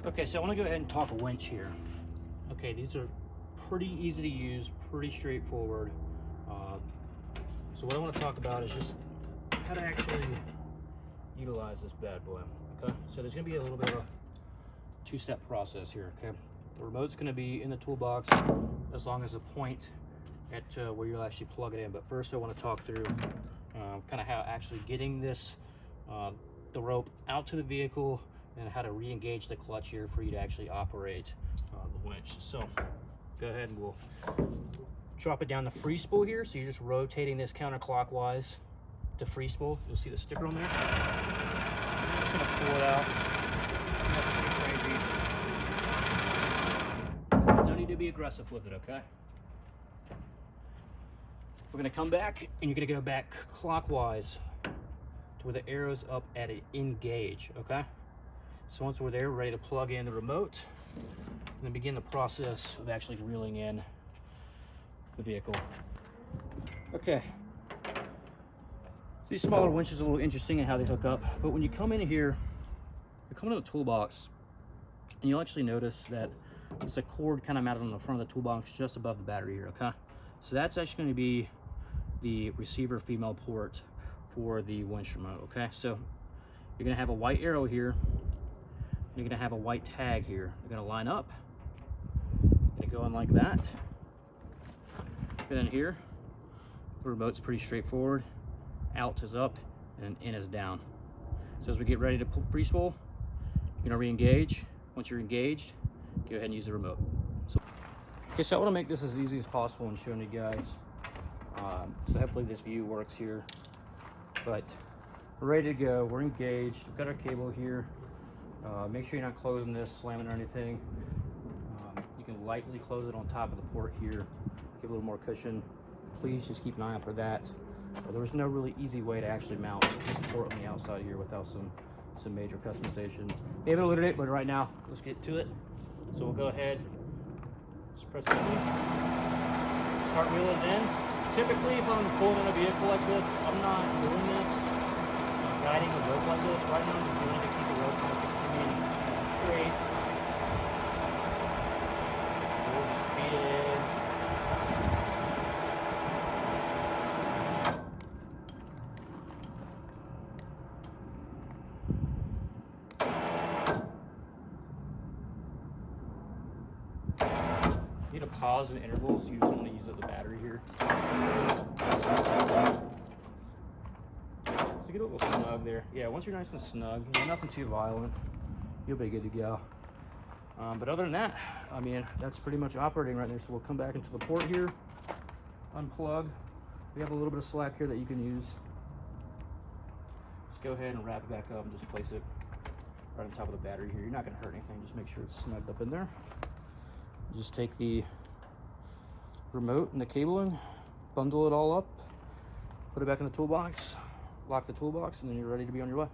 Okay, so I want to go ahead and talk winch here. Okay, these are pretty easy to use, pretty straightforward. So what I want to talk about is just how to actually utilize this bad boy. Okay, so there's going to be a little bit of a two-step process here. Okay, the remote's going to be in the toolbox as long as the point at where you'll actually plug it in. But first, I want to talk through kind of how actually getting this the rope out to the vehicle and how to re-engage the clutch here for you to actually operate the winch. So go ahead and we'll drop it down the free spool here. So you're just rotating this counterclockwise to free spool. You'll see the sticker on there. I'm just gonna pull it out. Nothing too crazy. No need to be aggressive with it, okay? We're gonna come back and you're gonna go back clockwise to where the arrow's up at an engage, okay? So once we're there, we're ready to plug in the remote and then begin the process of actually reeling in the vehicle. Okay. These smaller winches are a little interesting in how they hook up, but when you come in here, you're coming to the toolbox, and you'll actually notice that there's a cord kind of mounted on the front of the toolbox just above the battery here, okay? So that's actually going to be the receiver female port for the winch remote, okay? So you're going to have a white arrow here, you're going to have a white tag here. They're going to line up, going to go in like that. Then in here, the remote's pretty straightforward. Out is up and in is down. So as we get ready to pull free spool, you're gonna re-engage. Once you're engaged, go ahead and use the remote. Okay, so I want to make this as easy as possible and showing you guys. So hopefully this view works here. But we're ready to go. We're engaged. We've got our cable here. Make sure you're not closing this, slamming or anything. You can lightly close it on top of the port here. Give a little more cushion. Please just keep an eye out for that. There's no really easy way to actually mount this port on the outside here without some major customization. Maybe a little bit, but right now, let's get to it. So we'll go ahead, just press it in, start reeling it in. Typically, if I'm pulling in a vehicle like this, I'm not doing this, guiding a rope like this. Right now, I'm just doing it to keep the rope kind of secure and straight. We'll just feed it in. Need to pause in intervals. You just want to use up the battery here. So get a little snug there. Yeah, once you're nice and snug, nothing too violent, you'll be good to go. But other than that, I mean, that's pretty much operating right there. So we'll come back into the port here, unplug. We have a little bit of slack here that you can use. Just go ahead and wrap it back up and just place it right on top of the battery here. You're not going to hurt anything. Just make sure it's snugged up in there. Just take the remote and the cabling, bundle it all up, put it back in the toolbox, lock the toolbox, and then you're ready to be on your way.